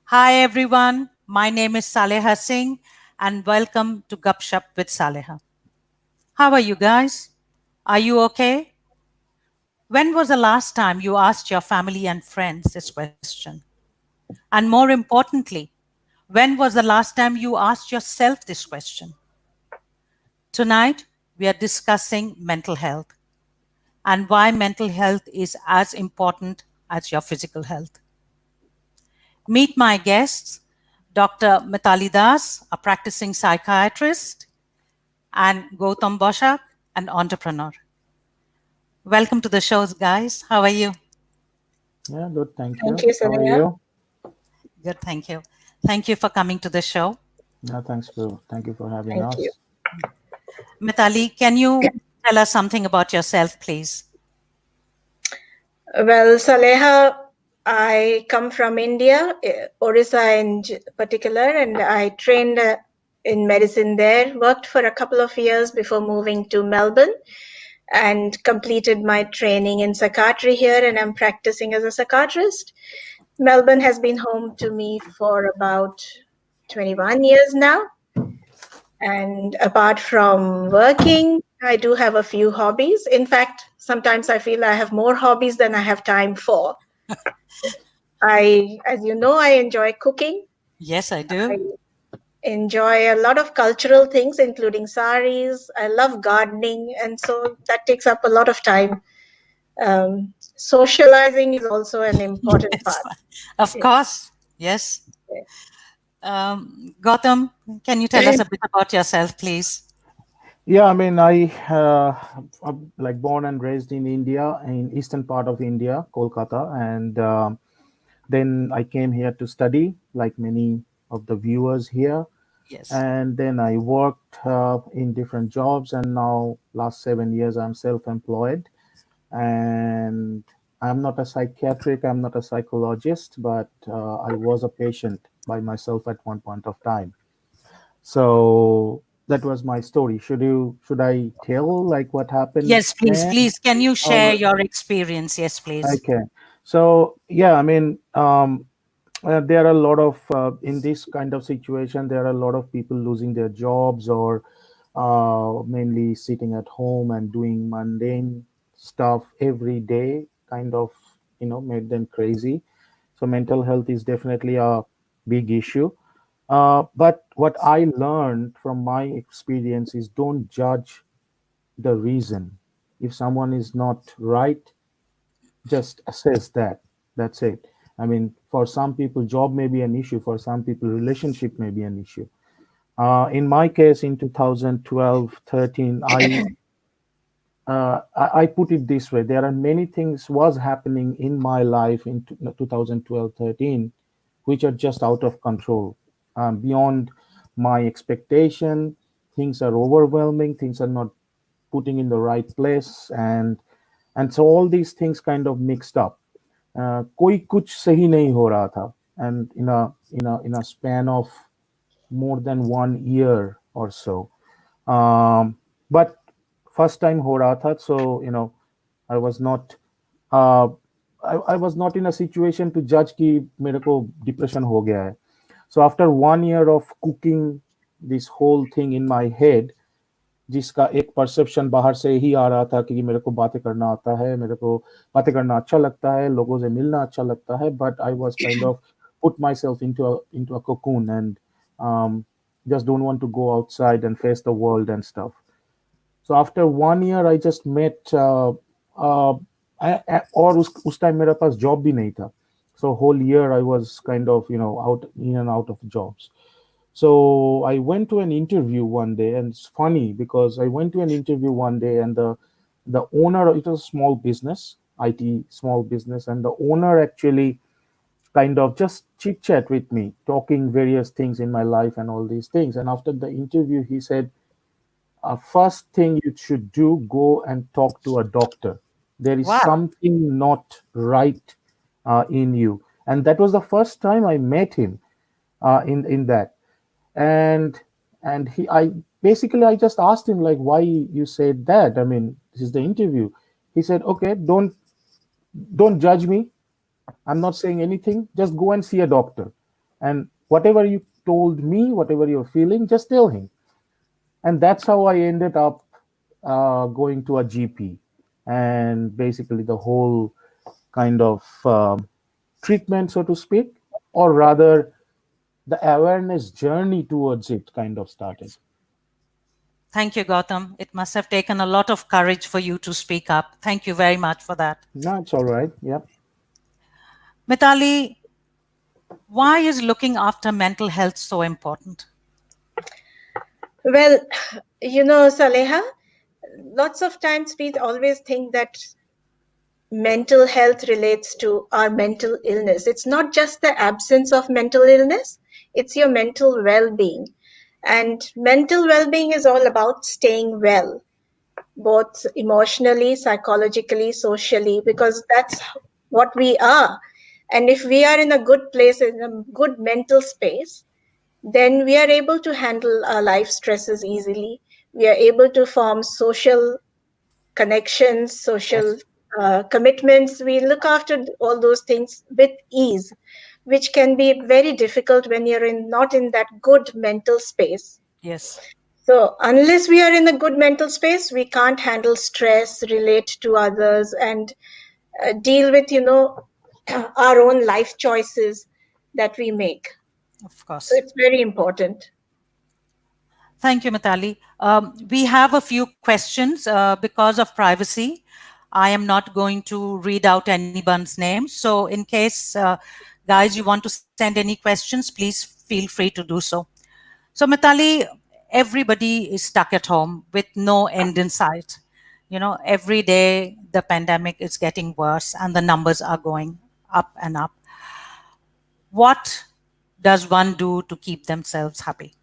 Hi everyone, my name is Saleha Singh and welcome to Gupshup with Saleha. How are you guys? Are you okay? When was the last time you asked your family and friends this question? And more importantly, when was the last time you asked yourself this question? Tonight, we are discussing mental health and why mental health is as important as your physical health. Meet my guests, Dr. Mitali Das, a practicing psychiatrist, and Goutam Basak, an entrepreneur. Welcome to the shows, guys. How are you? Yeah, good. Thank Thank you. you, How are Saleha. you? Good, thank you. Thank you for coming to the show. Yeah, thank you for having Thank you. us. Mitali, can you tell us something about yourself, please? Well, Saleha, I come from India, Orissa in particular, and I trained in medicine there, worked for a couple of years before moving to Melbourne and completed my training in psychiatry here, and I'm practicing as a psychiatrist. Melbourne has been home to me for about 21 years now. And apart from working, I do have a few hobbies. In fact, sometimes I feel I have more hobbies than I have time for. As you know, I enjoy cooking. Yes, I I do. enjoy a lot of cultural things, including saris. I love gardening, and so that takes up a lot of time. Socializing is also an important Yes, part. of Yes. course. Yes. Gautam, can you tell us a bit about yourself, please? Yeah, I'm like born and raised in India, in eastern part of India, Kolkata, and then I came here to study, like many of the viewers here, Yes. and then I worked in different jobs, and now last 7 years I'm self-employed, and I'm not a psychiatric, I'm not a psychologist, but I was a patient by myself at one point of time. So that was my story. Should I tell like what happened Yes, please, then? please. Can you share Or your experience? Yes, please. okay. So yeah, there are a lot of in this kind of situation, there are a lot of people losing their jobs or mainly sitting at home and doing mundane stuff every day, kind of made them crazy. So mental health is definitely a big issue. But what I learned from my experience is don't judge the reason. If someone is not right, just assess that. That's it. I mean, for some people, job may be an issue. For some people, relationship may be an issue. In my case, in 2012, 13, I put it this way: there are many things was happening in my life in 2012, 13, which are just out of control, beyond my expectation. Things are overwhelming. Things are not putting in the right place, and so all these things kind of mixed up. कोई कुछ सही नहीं हो रहा था, and in a span of more than 1 year or so. But first time ho raha tha, so I was not uh, I was not in a situation to judge कि मेरे को depression हो गया है. So after 1 year of cooking this whole thing in my head, जिसका एक perception बाहर से ही आ रहा था कि मेरे को बातें करना आता है, मेरे को बातें करना अच्छा लगता है, लोगों से मिलना अच्छा लगता है, but I was kind of put myself into a cocoon and just don't want to go outside and face the world and stuff. So after 1 year I just met uh, और उस टाइम मेरे पास job भी नहीं था. So whole year I was kind of out in and out of jobs. So I went to an interview one day, and it's funny because I went to an interview one day, and the owner, it was a small business, IT small business, and the owner actually kind of just chit chat with me, talking various things in my life and all these things. And after the interview, he said, first thing you should do, go and talk to a doctor. There is Wow. something not right in you. And that was the first time I met him in that. And he I basically I just asked him like, why you said that? I mean, this is the interview. He said, okay, don't judge me. I'm not saying anything. Just go and see a doctor. And whatever you told me, whatever you're feeling, just tell him. And that's how I ended up going to a GP. And basically, the whole kind of treatment, so to speak, or rather, the awareness journey towards it kind of started. Thank you, Gautam. It must have taken a lot of courage for you to speak up. Thank you very much for that. No, it's all right. Yep. Mitali, why is looking after mental health so important? Well, Saleha, lots of times we always think that mental health relates to our mental illness. It's not just the absence of mental illness, it's your mental well being. And mental well being is all about staying well, both emotionally, psychologically, socially, because that's what we are. And if we are in a good place, in a good mental space, then we are able to handle our life stresses easily. We are able to form social connections, social Yes. commitments. We look after all those things with ease, which can be very difficult when you're not in that good mental space. Yes. So unless we are in a good mental space, we can't handle stress, relate to others, and deal with our own life choices that we make. Of So course. it's very important. Thank you, Mitali. We have a few questions because of privacy. I am not going to read out anyone's name. So, in case, guys, you want to send any questions, please feel free to do so. So, Mitali, everybody is stuck at home with no end in sight. Every day the pandemic is getting worse and the numbers are going up and up. What does one do to keep themselves happy?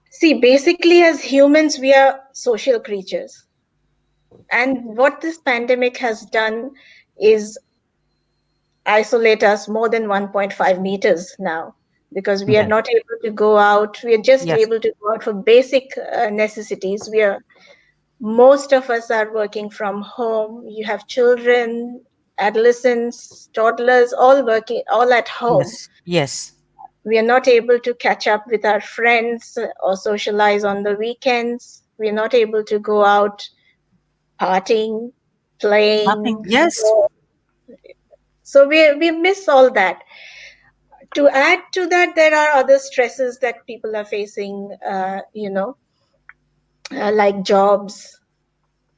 See, basically, as humans, we are social creatures. And what this pandemic has done is isolate us more than 1.5 meters now, because we are Yes. not able to go out. We are just Yes. able to go out for basic necessities. Most of us are working from home. You have children, adolescents, toddlers, all working, all at home. Yes. Yes. We are not able to catch up with our friends or socialize on the weekends. We are not able to go out partying, Nothing. playing. Yes. So we miss all that. To add to that, there are other stresses that people are facing, like jobs,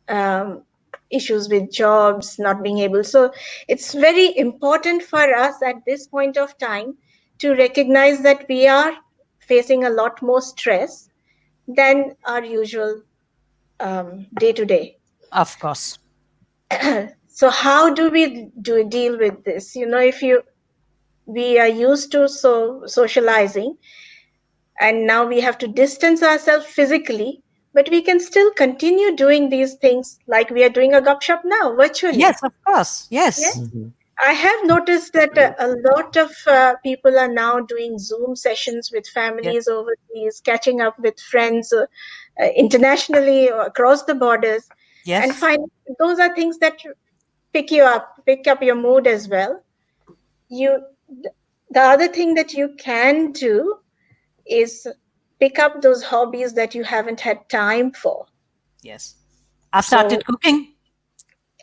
um, issues with jobs, not being able. So it's very important for us at this point of time to recognize that we are facing a lot more stress than our usual day to day. Of course. So how do we deal with this? If we are used to socializing, and now we have to distance ourselves physically, but we can still continue doing these things like we are doing a Gupshup now virtually. Yes, of course. Yes, Yes. Hmm. I have noticed that a lot of people are now doing Zoom sessions with Yes. families overseas, catching up with friends internationally or across the borders, and Yes. find those are things that pick up your mood as well. You, the other thing that you can do is pick up those hobbies that you haven't had time for. Yes. I've So started cooking.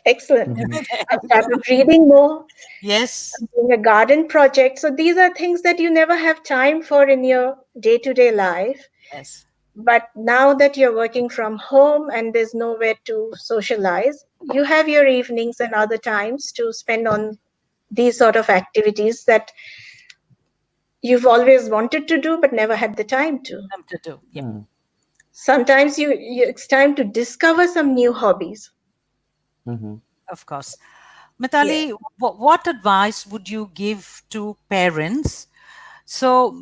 excellent. Hmm. I've started reading more, Yes. doing a garden project. So these are things that you never have time for in your day to day life. Yes. But now that you're working from home and there's nowhere to socialize, you have your evenings and other times to spend on these sort of activities that you've always wanted to do but never had the time to. Time to do. Yep. Sometimes it's time to discover some new hobbies. Hmm. Of course. Yes. Mitali, what advice would you give to parents? So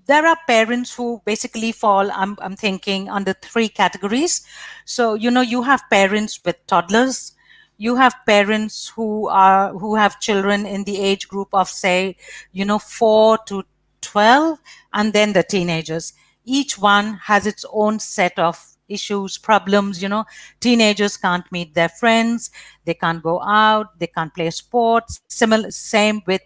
there are parents who basically fall, I'm thinking, under three categories. So, you have parents with toddlers, you have parents who have children in the age group of, say, 4 to 12, and then the teenagers. Each one has its own set of issues, problems. Teenagers can't meet their friends, they can't go out, they can't play sports. Similar, same with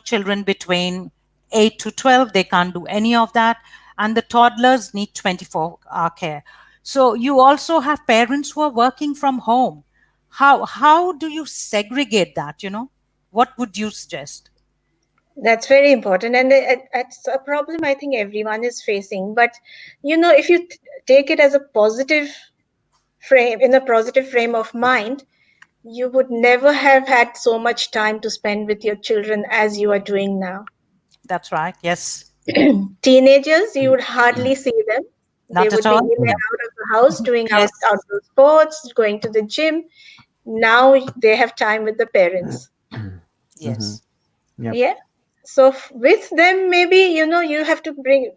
children between 8 to 12, they can't do any of that, and the toddlers need 24-hour care. So you also have parents who are working from home. How do you segregate that? What would you suggest? That's very important, and it's a problem I think everyone is facing. But if you take it as a positive frame, in a positive frame of mind, you would never have had so much time to spend with your children as you are doing now. That's right. Yes. Teenagers, you would hardly see them. They Not at would be all. in and Yep. out of the house doing Yes. outdoor sports, going to the gym. Now they have time with the parents. Mm-hmm. Yes. Yep. Yeah. So with them, maybe, you have to bring,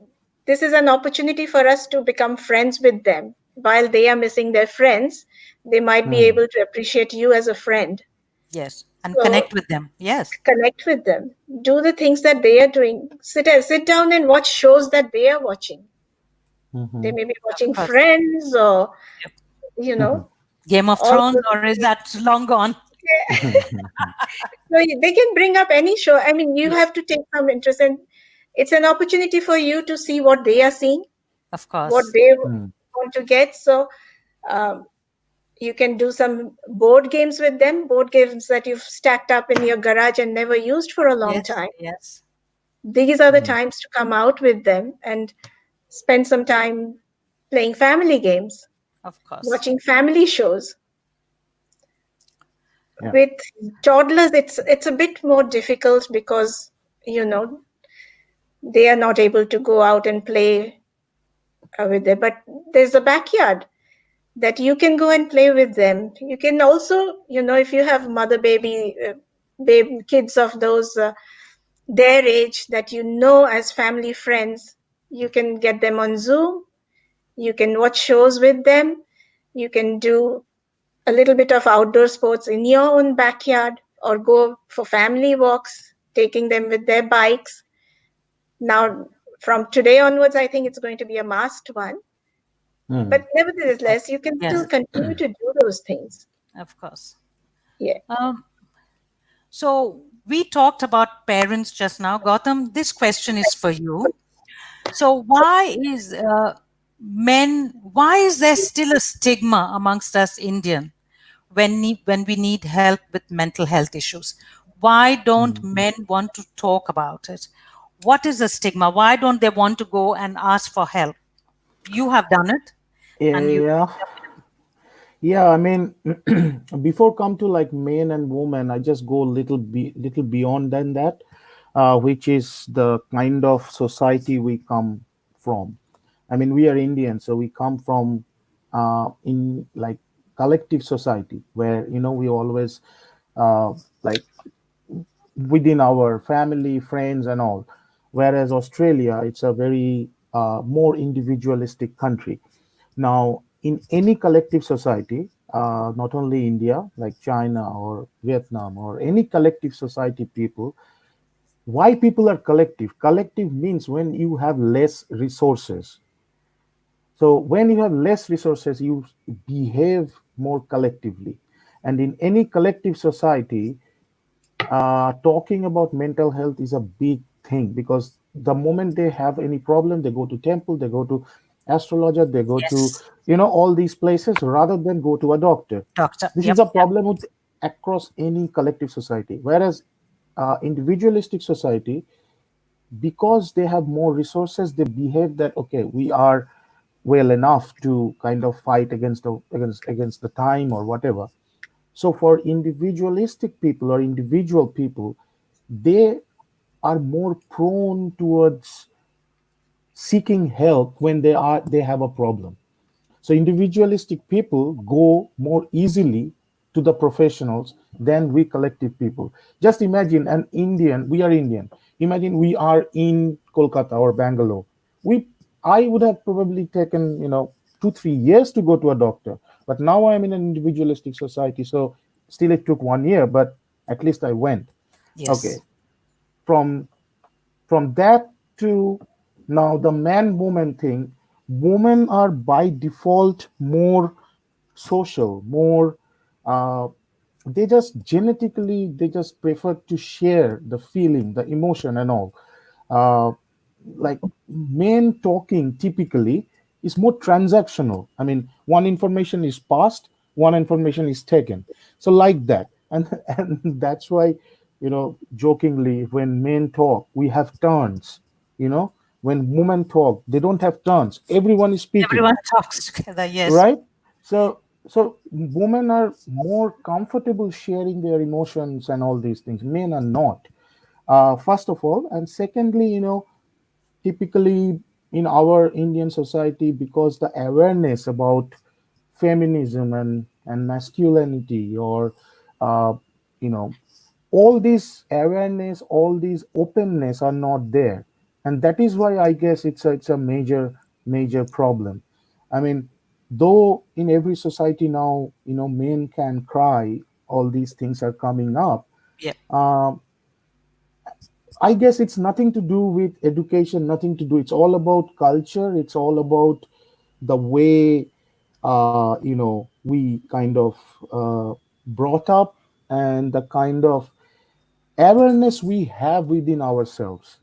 this is an opportunity for us to become friends with them. While they are missing their friends, they might be Mm. able to appreciate you as a friend. Yes. And So connect with them. Yes. connect with them, do the things that they are doing, sit down and watch shows that they are watching. They Mm-hmm. may be Of watching course. Friends or, Yep. you know, Game of all Thrones, those. or is that long gone? So they can bring up any show. I mean, you have to take some interest, and it's an opportunity for you to see what they are seeing, Of what course. they Mm. want to get. So um, you can do some board games with them, board games that you've stacked up in your garage and never used for a long Yes. time. Yes. These are the Mm. times to come out with them and spend some time playing family games, Of course. watching family shows. Yeah. With toddlers, it's a bit more difficult because you know they are not able to go out and play with them. But there's a backyard that you can go and play with them. You can also, if you have mother baby kids of those their age that as family friends, you can get them on Zoom. You can watch shows with them. You can do a little bit of outdoor sports in your own backyard or go for family walks, taking them with their bikes. Now, from today onwards, I think it's going to be a masked one. Mm. But nevertheless, you can still Yes. continue to do those things. Of course. Yeah. So we talked about parents just now. Gautam, this question is for you. So why is there still a stigma amongst us Indian when we need help with mental health issues? Why don't Mm. men want to talk about it? What is the stigma? Why don't they want to go and ask for help? You have done it, and you. Yeah. Yeah, I mean, before come to like men and women, I just go little beyond than that, which is the kind of society we come from. I mean, we are Indian, so we come from in like collective society where we always like within our family, friends, and all. Whereas Australia, it's a very more individualistic country. Now, in any collective society, not only India, like China or Vietnam or any collective society, people, why people are collective? Collective means when you have less resources. So when you have less resources, you behave more collectively. And in any collective society, talking about mental health is a big thing because the moment they have any problem, they go to temple, they go to astrologer, they go to Yes, all these places rather than go to a doctor. doctor. This is Yep. a problem with across any collective society. Whereas individualistic society, because they have more resources, they behave that okay, we are well enough to kind of fight against the time or whatever. So for individualistic people or individual people, they are more prone towards seeking help when they have a problem. So individualistic people go more easily to the professionals than we collective people. Just imagine an Indian, we are Indian. Imagine we are in Kolkata or Bangalore. I would have probably taken, 2, 3 years to go to a doctor. But now I'm in an individualistic society. So still it took 1 year, but at least I went. Okay. Yes. From that to now the man woman thing, women are by default more social, more uh, they just genetically, they just prefer to share the feeling, the emotion and all. uh, like men talking typically is more transactional. I mean, one information is passed, one information is taken, so like that. And and that's why, jokingly, when men talk we have turns. When women talk they don't have turns, everyone is speaking, Everyone talks together. Yes. right? So women are more comfortable sharing their emotions and all these things, men are not. First of all, and secondly, typically in our Indian society, because the awareness about feminism and masculinity, or uh, you know all this awareness, all these openness are not there, and that is why I guess it's a major problem. I mean, though in every society now, men can cry, all these things are coming up. Yeah. uh, I guess it's nothing to do with education, nothing to do. It's all about culture. It's all about the way, we kind of brought up, and the kind of awareness we have within ourselves.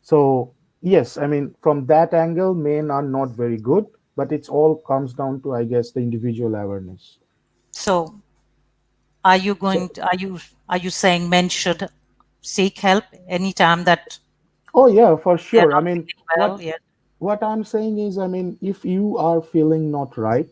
So yes, I mean, from that angle, men are not very good, but it's all comes down to, I guess, the individual awareness. So are you So, going to, are you saying men should seek help anytime that oh yeah, for they're sure. I not mean, feeling what well? Yeah. what I'm saying is, I mean, if you are feeling not right,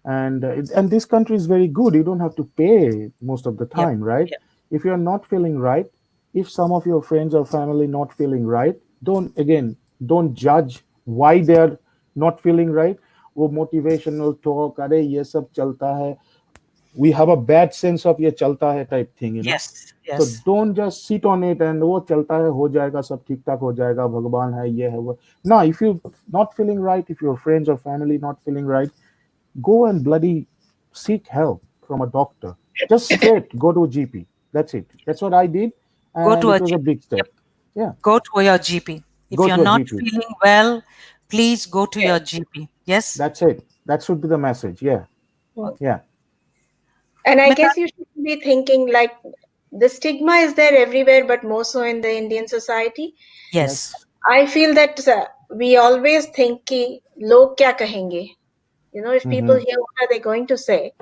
and this country is very good, you don't have to pay most of the Yep. time, right? Yep. If you're not feeling right, if some of your friends or family not feeling right, don't judge why they're not feeling right. वो motivational talk, अरे ये सब चलता है, we have a bad sense of ये चलता है type thing. Yes. So Yes. don't just sit on it and वो चलता है, हो जाएगा, सब ठीक ठाक हो जाएगा, भगवान है, ये है वो. No, if you not feeling right, if your friends or family not feeling right, go and bloody seek help from a doctor. Just straight go to a GP. That's it. That's what I did, Go and to it a was a GP. big step. Yep. Yeah, Go to your GP. If go you're to a not GP. feeling well, please go to Yes. your GP. Yes. That's it. That should be the message. Yeah, Mm. yeah. And I Mita, guess you should be thinking like the stigma is there everywhere, but more so in the Indian society. yes. Yes. I feel that we always think ki log kya kahenge. If people Mm-hmm. hear, what are they going to say?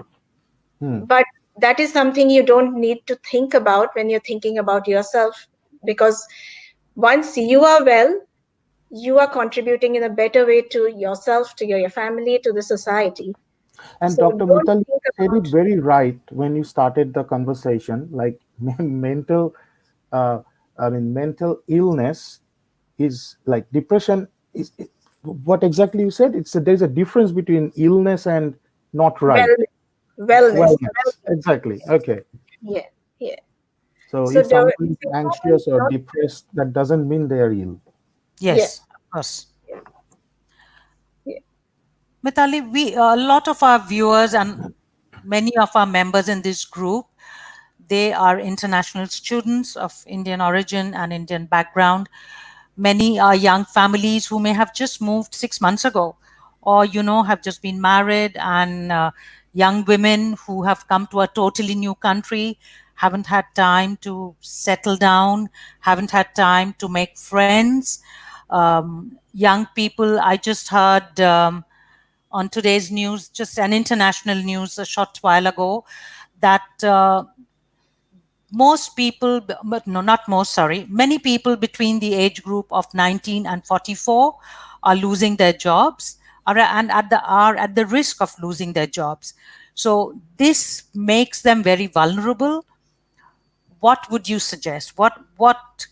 Hmm. But that is something you don't need to think about when you're thinking about yourself, because once you are well, you are contributing in a better way to yourself, to your family, to the society. And So Dr. don't Mittal think said it about. very right when you started the conversation. Like mental, uh, I mean, mental illness is like depression. What exactly you said? There's a difference between illness and not right. Wellness. Wellness. Wellness. Exactly. Okay. Yeah, yeah. So So if the someone is it's important anxious or not. depressed, that doesn't mean they are ill. Yeah, Yes. Of course. yeah. Mitali, a lot of our viewers and many of our members in this group, they are international students of Indian origin and Indian background. Many are young families who may have just moved 6 months ago, or have just been married, and young women who have come to a totally new country, haven't had time to settle down, haven't had time to make friends. Young people, I just heard on today's news, just an international news a short while ago, that most people, but no, not most, sorry, many people between the age group of 19 and 44 are losing their jobs, and are at the risk of losing their jobs. So this makes them very vulnerable. What would you suggest? What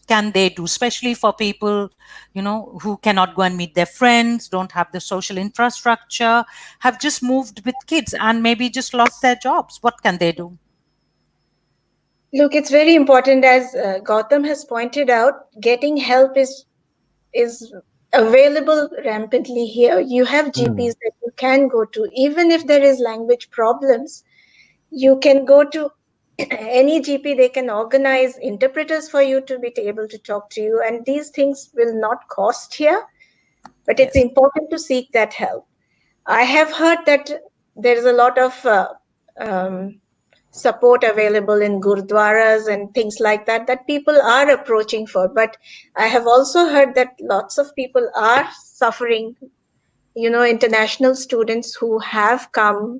can they do, especially for people who cannot go and meet their friends, don't have the social infrastructure, have just moved with kids and maybe just lost their jobs? What can they do? Look, it's very important, as Gautam has pointed out. Getting help is available rampantly here. You have Hmm. GPs that you can go to, even if there is language problems. You can go to any GP. They can organize interpreters for you to be able to talk to you, and these things will not cost here. But it's Yes. important to seek that help. I have heard that there is a lot of um, support available in gurdwaras and things like that, that people are approaching for. But I have also heard that lots of people are suffering, international students who have come,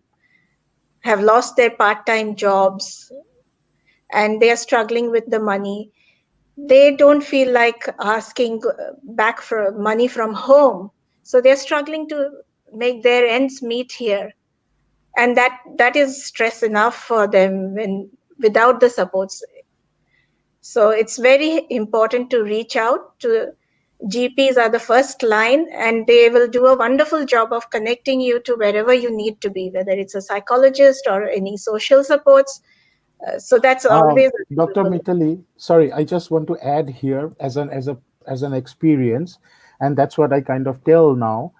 have lost their part-time jobs, and they are struggling with the money. They don't feel like asking back for money from home, so they're struggling to make their ends meet here, and that is stress enough for them when without the supports. So it's very important to reach out to GPs. Are the first line, and they will do a wonderful job of connecting you to wherever you need to be, whether it's a psychologist or any social supports. So that's always Dr. available. Mitali, sorry, I just want to add here as an experience, and that's what I kind of tell now.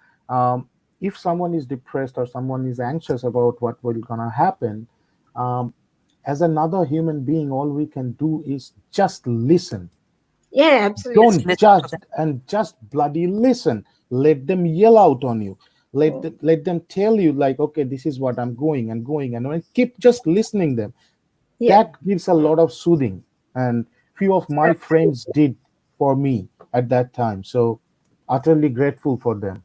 If someone is depressed or someone is anxious about what will gonna happen, um, as another human being, all we can do is just listen. Yeah, Just absolutely. Don't listen to judge them. and just bloody listen. Let them yell out on you. Let them tell you like, okay, this is what I'm going and going and keep just listening them. Yeah, That gives a lot of soothing, and few of my friends absolutely. did for me at that time, so utterly grateful for them.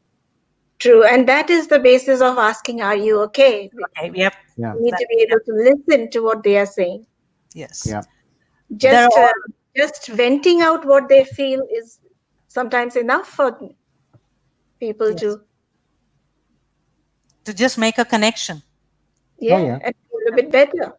True. And that is the basis of asking, are you okay? We Okay. Yep. Yeah, need to be Yep. able to listen to what they are saying. Yes. yeah. There are Just just venting out what they feel is sometimes enough for people yes, to, to just make a connection. Oh yeah, yeah. and feel a Yep. bit better.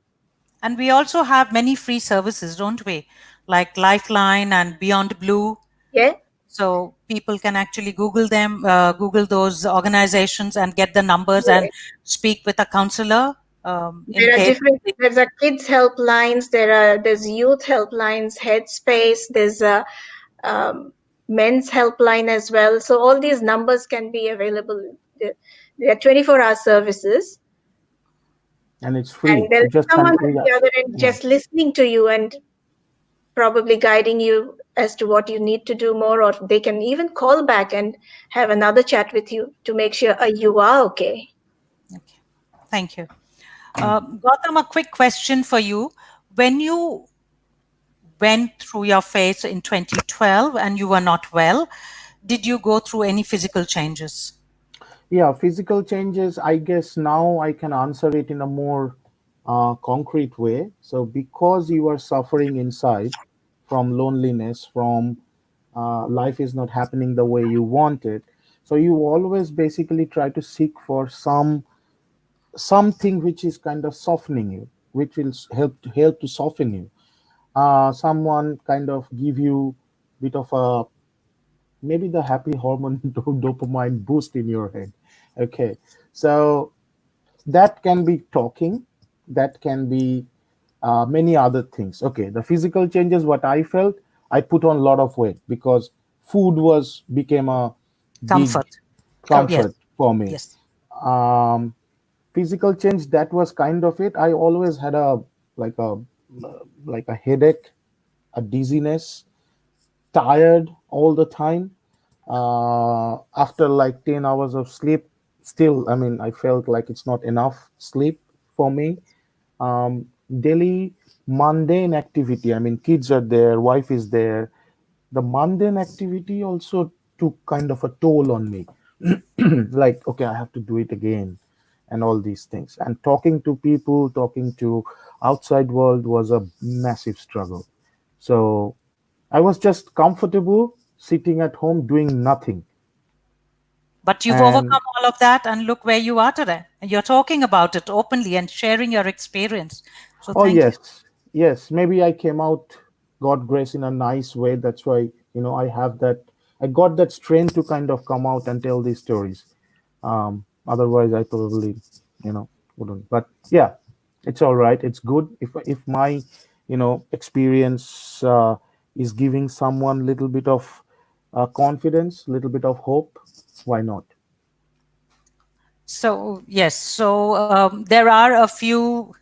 And we also have many free services, don't we? Like Lifeline and Beyond Blue. Yeah, So people can actually Google them, Google those organizations and get the numbers and yeah. speak with a counselor in There are case. different, there's a kids helplines, there's youth helplines, Headspace, there's a um, men's helpline as well. So all these numbers can be available. They are 24-hour services, And it's and free. there You is just someone can, at yeah, the other end yeah. just listening to you and probably guiding you as to what you need to do more, or they can even call back and have another chat with you to make sure you are okay. Okay. Thank you. Mm. Gautam, a quick question for you. When you went through your phase in 2012 and you were not well, did you go through any physical changes? Yeah, physical changes, I guess now I can answer it in a more concrete way. So because you are suffering inside from loneliness, from life is not happening the way you want it, so you always basically try to seek for something which is kind of softening you, which will help to soften you. Someone kind of give you bit of a, maybe the happy hormone dopamine boost in your head. Okay, so that can be talking, that can be many other things. Okay, the physical changes, what I felt, I put on a lot of weight because food was became a big Comfort. Comfort. Yes. comfort for me. Yes. um Physical change, that was kind of it. I always had a like a like a headache, a dizziness, tired all the time. After like 10 hours of sleep, still, I mean, I felt like it's not enough sleep for me. Daily mundane activity, I mean, kids are there, wife is there, the mundane activity also took kind of a toll on me. Like, okay, I have to do it again, and all these things, and talking to people, talking to outside world was a massive struggle. So I was just comfortable sitting at home doing nothing. But you've And overcome all of that and look where you are today. And you're talking about it openly and sharing your experience. So oh thank you. yes, yes, maybe I came out, God grace, in a nice way. That's why, I have that, I got that strength to kind of come out and tell these stories. Otherwise I probably, wouldn't. But yeah, it's all right, it's good if my experience is giving someone little bit of confidence, little bit of hope, why not? So, yes. So, there are a few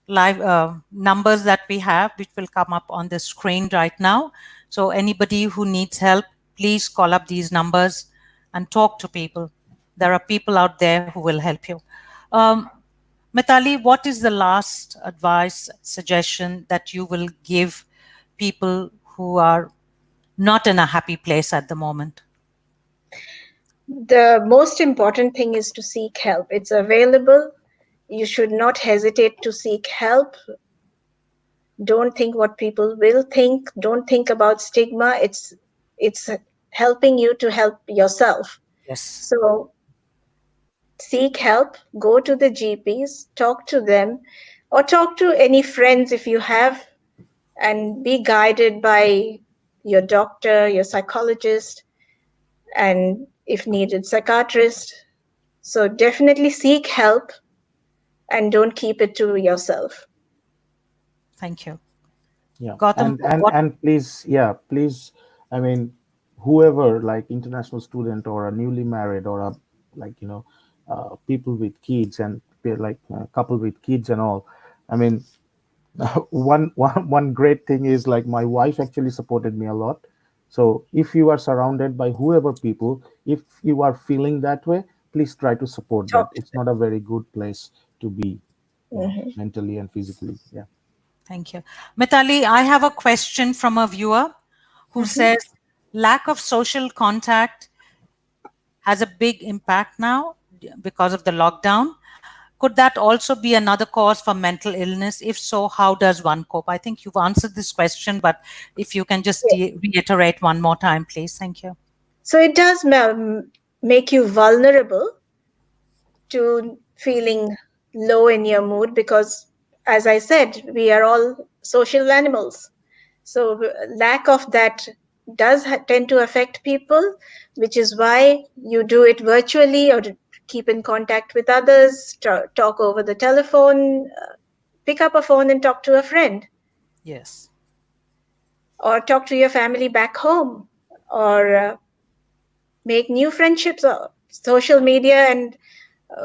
live numbers that we have, which will come up on the screen right now. So, anybody who needs help, please call up these numbers and talk to people. There are people out there who will help you. Um, Mitali, what is the last advice, suggestion that you will give people who are not in a happy place at the moment? The most important thing is to seek help. It's available. You should not hesitate to seek help. Don't think what people will think. Don't think about stigma. It's helping you to help yourself. Yes. So seek help, go to the GPs, talk to them, or talk to any friends if you have, and be guided by your doctor, your psychologist, and if needed, psychiatrist. So definitely seek help and don't keep it to yourself. Thank you. Yeah, Gautam, what? and please, yeah, please, I mean, whoever, like international student or a newly married or a, like, people with kids, and they're like a couple with kids and all, I mean, one great thing is, like, my wife actually supported me a lot. So if you are surrounded by whoever people, if you are feeling that way, please try to support that. Talk to It's not a very good place to be, them. Mhm. mentally and physically. Yeah. Thank you. Mitali, I have a question from a viewer who Mhm. says lack of social contact has a big impact now because of the lockdown. Could that also be another cause for mental illness? If so, how does one cope? I think you've answered this question, but if you can just Yeah. reiterate one more time, please. Thank you. So it does make you vulnerable to feeling low in your mood because, as I said, we are all social animals. So lack of that does tend to affect people, which is why you do it virtually or to keep in contact with others, talk over the telephone, pick up a phone and talk to a friend, Yes, or talk to your family back home, or make new friendships. Social media and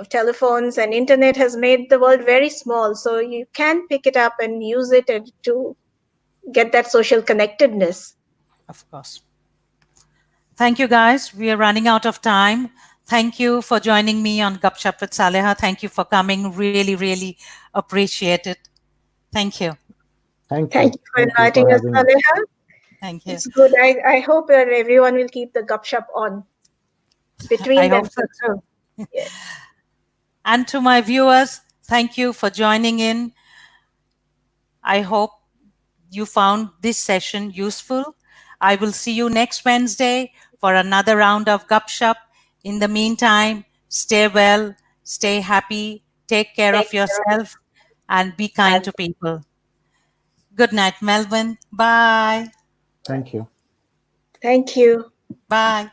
telephones and internet has made the world very small, so you can pick it up and use it to get that social connectedness. of course. Thank you, guys. We are running out of time. Thank you for joining me on Gupshup with Saleha. Thank you for coming. Really, really appreciate it. Thank you. Thank Thank you. you for Thank you inviting for us, having us. Saleha. Thank you. It's good. I hope that everyone will keep the gupshup on I between hope so themselves. too. Yes. And to my viewers, thank you for joining in. I hope you found this session useful. I will see you next Wednesday for another round of Gupshup. In the meantime, stay well, stay happy, take care Take of care. yourself, and be kind And to people. Good night, Melvin. Bye. Thank you. thank you. Bye.